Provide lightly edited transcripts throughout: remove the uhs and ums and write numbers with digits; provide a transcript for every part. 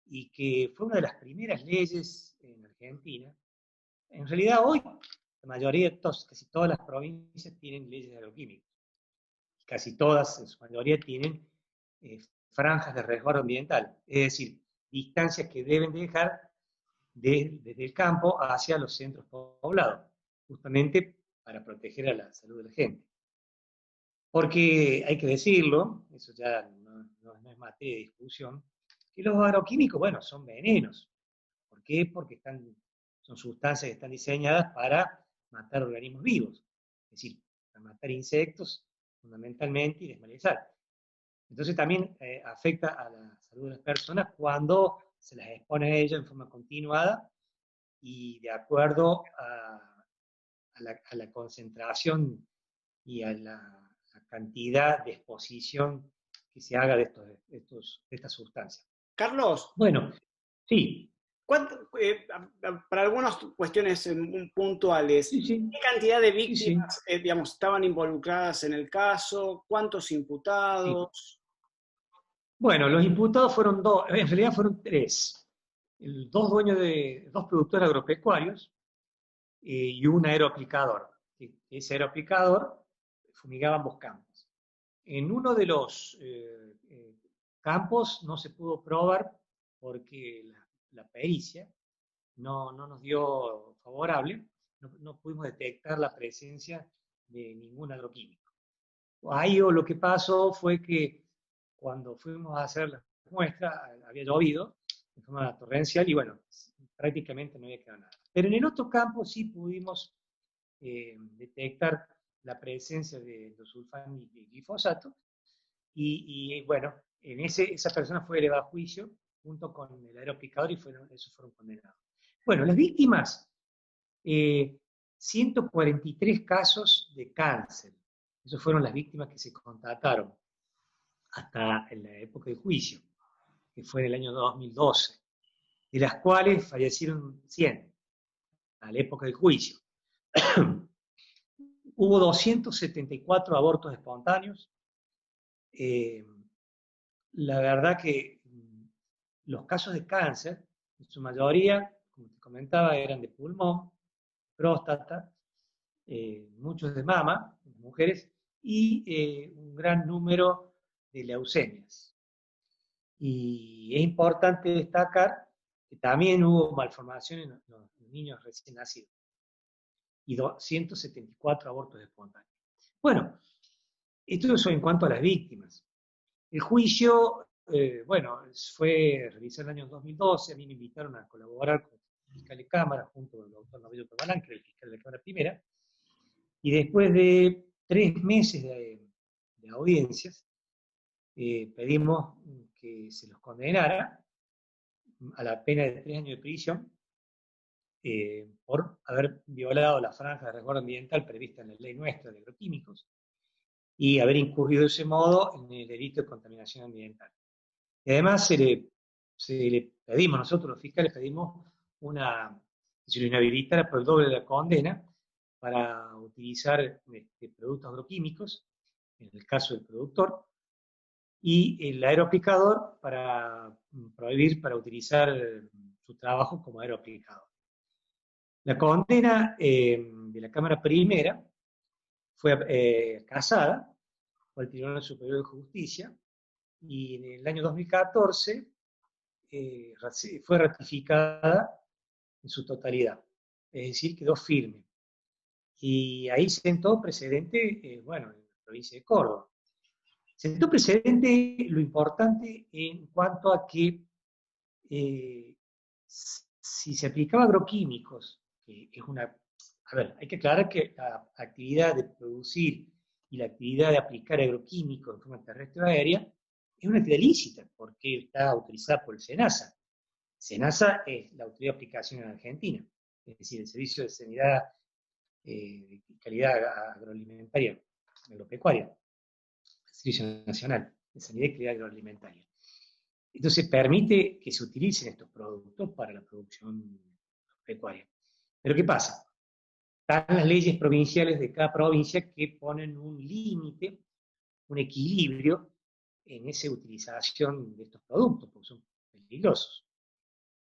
y que fue una de las primeras leyes en Argentina. En realidad hoy la mayoría de casi todas las provincias tienen leyes de agroquímicos. Casi todas, en su mayoría, tienen franjas de resguardo ambiental, es decir, distancias que deben dejar desde el campo hacia los centros poblados, justamente para proteger a la salud de la gente. Porque hay que decirlo, eso ya no es materia de discusión, que los agroquímicos, bueno, son venenos. ¿Por qué? Porque son sustancias que están diseñadas para matar organismos vivos, es decir, para matar insectos fundamentalmente y desmalezar. Entonces también afecta a la salud de las personas cuando se las expone a ellas en forma continuada y de acuerdo a la concentración y a la cantidad de exposición que se haga de estas sustancias. Carlos, Bueno, sí, para algunas cuestiones puntuales, sí, sí, ¿qué cantidad de sí, sí, víctimas, digamos, estaban involucradas en el caso? ¿Cuántos sí. imputados? Bueno, los imputados fueron dos, en realidad fueron tres. Dos productores agropecuarios y un aeroaplicador. Ese aeroaplicador fumigaba ambos campos. En uno de los campos no se pudo probar porque la pericia no nos dio favorable, no pudimos detectar la presencia de ningún agroquímico. Ahí lo que pasó fue que cuando fuimos a hacer la muestra, había llovido de forma torrencial y bueno, prácticamente no había quedado nada. Pero en el otro campo sí pudimos detectar la presencia de endosulfán y glifosato y bueno, esa persona fue elevada a juicio junto con el aeroplicador y esos fueron condenados. Bueno, las víctimas, 143 casos de cáncer. Esas fueron las víctimas que se constataron hasta en la época de juicio, que fue en el año 2012, de las cuales fallecieron 100 a la época del juicio. Hubo 274 abortos espontáneos. La verdad que los casos de cáncer, en su mayoría, como te comentaba, eran de pulmón, próstata, muchos de mama, mujeres, y un gran número de leucemias. Y es importante destacar que también hubo malformaciones en los niños recién nacidos y 174 abortos espontáneos. Bueno, esto es en cuanto a las víctimas. El juicio, bueno, fue realizado en el año 2012, a mí me invitaron a colaborar con el fiscal de Cámara junto con el doctor Novello Corbalán, que era el fiscal de la Cámara Primera, y después de 3 meses de audiencias, pedimos que se los condenara a la pena de 3 años de prisión por haber violado la franja de resguardo ambiental prevista en la ley nuestra de agroquímicos y haber incurrido de ese modo en el delito de contaminación ambiental. Y además se le pedimos, nosotros los fiscales pedimos que se lo inhabilitara por el doble de la condena para utilizar productos agroquímicos, en el caso del productor, y el aeroaplicador para prohibir para utilizar su trabajo como aeroaplicador. La condena de la Cámara Primera fue casada por el Tribunal Superior de Justicia y en el año 2014 fue ratificada en su totalidad, es decir, quedó firme. Y ahí sentó precedente, bueno, en la provincia de Córdoba. Sentó precedente lo importante en cuanto a que si se aplicaba agroquímicos, que es una... A ver, hay que aclarar que la actividad de producir y la actividad de aplicar agroquímicos en forma terrestre o aérea es una actividad lícita, porque está autorizada por el SENASA. SENASA es la autoridad de aplicación en Argentina, es decir, el Servicio de Sanidad y Calidad Agroalimentaria, Agropecuaria, el Servicio Nacional de Sanidad y Calidad Agroalimentaria. Entonces permite que se utilicen estos productos para la producción pecuaria. Pero ¿qué pasa? Están las leyes provinciales de cada provincia que ponen un límite, un equilibrio en esa utilización de estos productos, porque son peligrosos.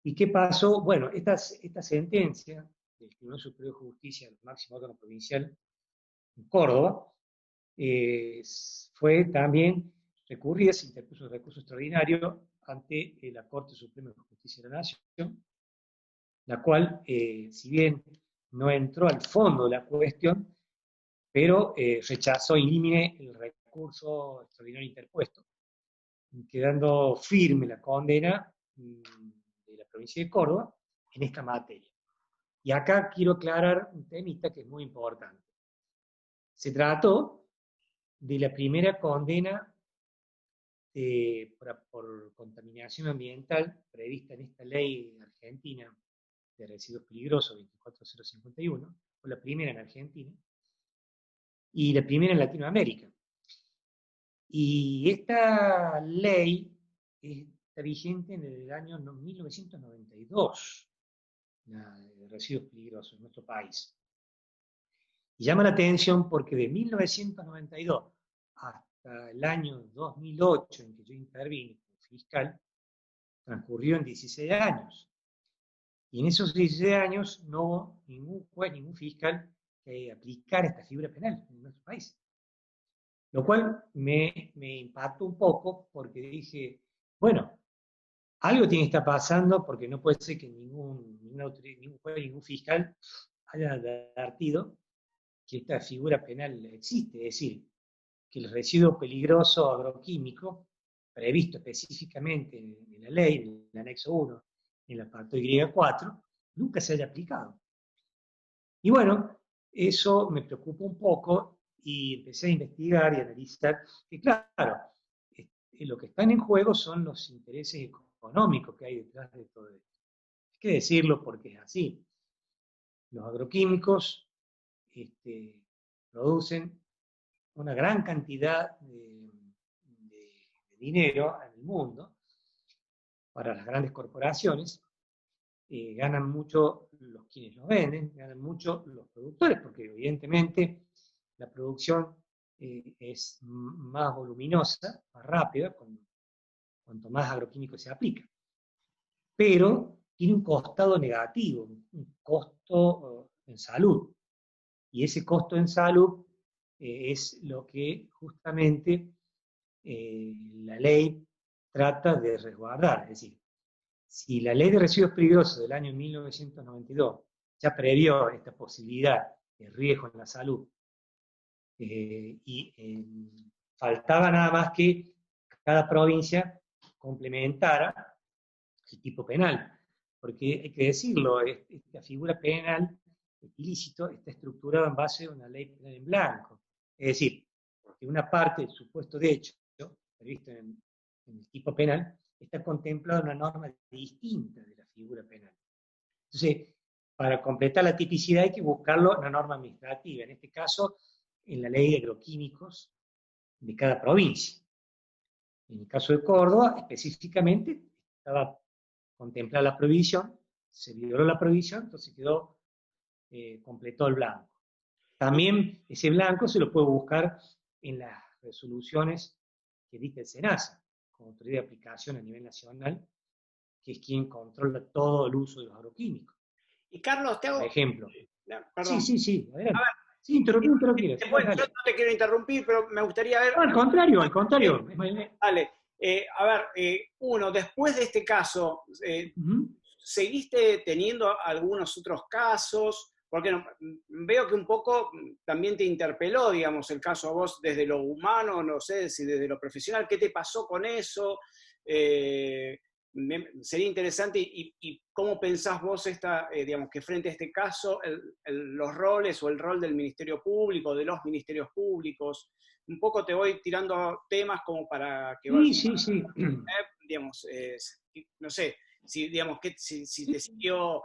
¿Y qué pasó? Bueno, esta sentencia del Tribunal Superior de Justicia, el máximo órgano provincial en Córdoba, fue también recurrida, se interpuso un recurso extraordinario ante la Corte Suprema de Justicia de la Nación, la cual, si bien no entró al fondo de la cuestión, pero rechazó in limine el recurso extraordinario interpuesto, quedando firme la condena de la provincia de Córdoba en esta materia. Y acá quiero aclarar un temita que es muy importante. Se trató de la primera condena por contaminación ambiental prevista en esta ley argentina de residuos peligrosos 24051, fue la primera en Argentina y la primera en Latinoamérica. Y esta ley está vigente en el año 1992, la de residuos peligrosos en nuestro país. Y llama la atención porque de 1992 hasta el año 2008, en que yo intervine como fiscal, transcurrió en 16 años. Y en esos 16 años no hubo ningún juez, ningún fiscal que aplicara esta figura penal en nuestro país. Lo cual me impactó un poco porque dije, bueno, algo tiene que estar pasando porque no puede ser que ningún juez, ningún fiscal haya advertido que esta figura penal existe, es decir, que el residuo peligroso agroquímico, previsto específicamente en la ley, en el anexo 1, en el apartado Y4, nunca se haya aplicado. Y bueno, eso me preocupó un poco y empecé a investigar y analizar que, claro, lo que están en juego son los intereses económicos que hay detrás de todo esto. Hay que decirlo porque es así. Los agroquímicos producen una gran cantidad de dinero en el mundo para las grandes corporaciones, ganan mucho los quienes los venden, ganan mucho los productores, porque evidentemente la producción es más voluminosa, más rápida, cuanto más agroquímico se aplica. Pero tiene un costado negativo, un costo en salud. Y ese costo en salud es lo que justamente la ley trata de resguardar. Es decir, si la ley de residuos peligrosos del año 1992 ya previó esta posibilidad de riesgo en la salud faltaba nada más que cada provincia complementara el tipo penal, porque hay que decirlo, esta figura penal ilícito está estructurada en base a una ley penal en blanco. Es decir, porque una parte del supuesto de hecho, previsto en el tipo penal, está contemplada una norma distinta de la figura penal. Entonces, para completar la tipicidad hay que buscarlo en una norma administrativa, en este caso, en la ley de agroquímicos de cada provincia. En el caso de Córdoba, específicamente, estaba contemplada la prohibición, se violó la prohibición, entonces quedó completó el blanco. También ese blanco se lo puede buscar en las resoluciones que dicta el SENASA, como autoridad de aplicación a nivel nacional, que es quien controla todo el uso de los agroquímicos. Y Carlos, te hago... Por ejemplo. Perdón. Sí, adelante. A ver, sí, interrumpí, después, yo no te quiero interrumpir, pero me gustaría ver... No, al contrario. Dale. A ver, uno, después de este caso, ¿seguiste teniendo algunos otros casos? Porque veo que un poco también te interpeló, digamos, el caso a vos desde lo humano, no sé si desde lo profesional. ¿Qué te pasó con eso? Sería interesante, y cómo pensás vos digamos, que frente a este caso los roles o el rol del Ministerio Público, de los ministerios públicos. Un poco te voy tirando temas como para que Sí. Digamos, no sé, si, digamos, si te siguió,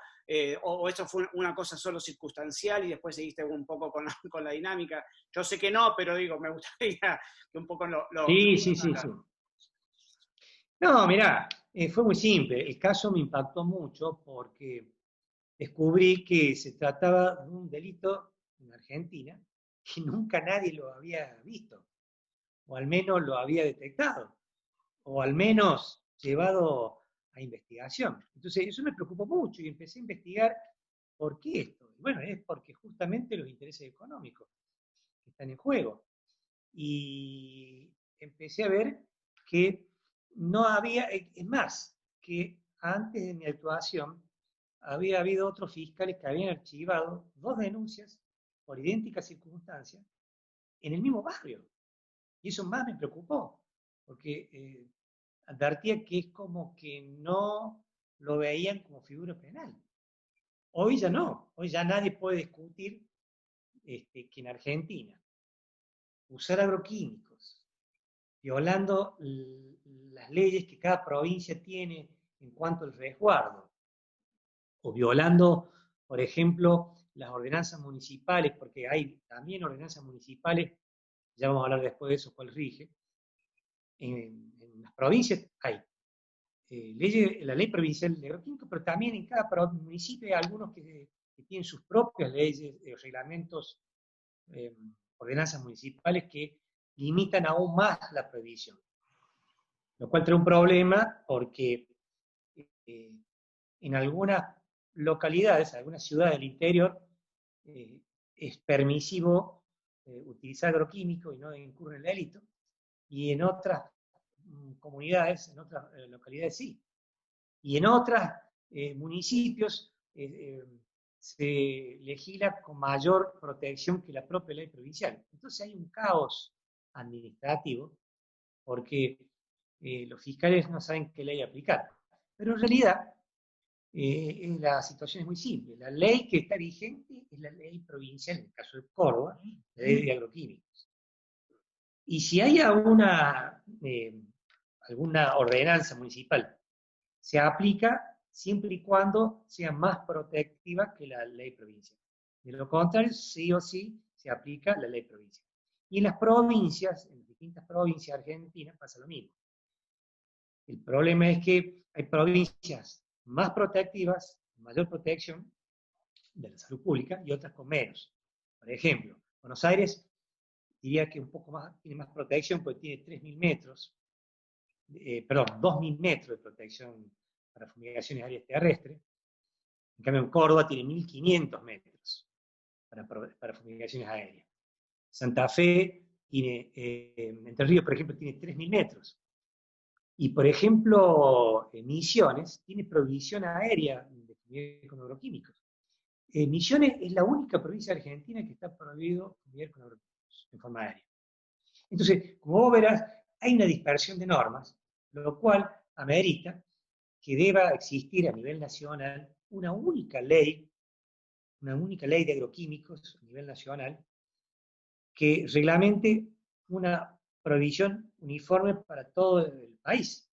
o eso fue una cosa solo circunstancial y después seguiste un poco con la dinámica. Yo sé que no, pero digo, me gustaría que un poco Sí. No, mirá, fue muy simple. El caso me impactó mucho porque descubrí que se trataba de un delito en Argentina que nunca nadie lo había visto, o al menos lo había detectado, o al menos llevado a investigación. Entonces eso me preocupó mucho y empecé a investigar por qué esto. Bueno, es porque justamente los intereses económicos están en juego. Y empecé a ver que no había, es más, que antes de mi actuación había habido otros fiscales que habían archivado 2 denuncias por idénticas circunstancias en el mismo barrio. Y eso más me preocupó, porque advertía que es como que no lo veían como figura penal. Hoy ya no, hoy ya nadie puede discutir que en Argentina usar agroquímicos, violando las leyes que cada provincia tiene en cuanto al resguardo, o violando, por ejemplo, las ordenanzas municipales, porque hay también ordenanzas municipales, ya vamos a hablar después de eso, cuál rige. En las provincias hay la ley provincial de agroquímicos, pero también en cada municipio hay algunos que tienen sus propias leyes, reglamentos, ordenanzas municipales que limitan aún más la prohibición. Lo cual trae un problema porque en algunas localidades, algunas ciudades del interior, es permisivo utilizar agroquímicos y no incurre en el delito, y en otras comunidades, en otras localidades sí. Y en otros municipios se legisla con mayor protección que la propia ley provincial. Entonces hay un caos administrativo porque los fiscales no saben qué ley aplicar. Pero en realidad la situación es muy simple. La ley que está vigente es la ley provincial, en el caso de Córdoba, la ley de agroquímicos. Y si hay alguna ordenanza municipal, se aplica siempre y cuando sea más protectiva que la ley provincial. De lo contrario, sí o sí se aplica la ley provincial. Y en las provincias, en las distintas provincias argentinas, pasa lo mismo. El problema es que hay provincias más protectivas, mayor protección de la salud pública, y otras con menos. Por ejemplo, Buenos Aires diría que un poco más, tiene más protección porque tiene 3.000 metros, 2.000 metros de protección para fumigaciones aéreas terrestres. En cambio, en Córdoba tiene 1.500 metros para fumigaciones aéreas. Santa Fe tiene, Entre Ríos, por ejemplo, tiene 3.000 metros. Y, por ejemplo, Misiones tiene prohibición aérea de fumigar con agroquímicos. Misiones es la única provincia argentina que está prohibido fumigar con agroquímicos en forma aérea. Entonces, como vos verás, hay una dispersión de normas, lo cual amerita que deba existir a nivel nacional una única ley de agroquímicos a nivel nacional que reglamente una prohibición uniforme para todo el país.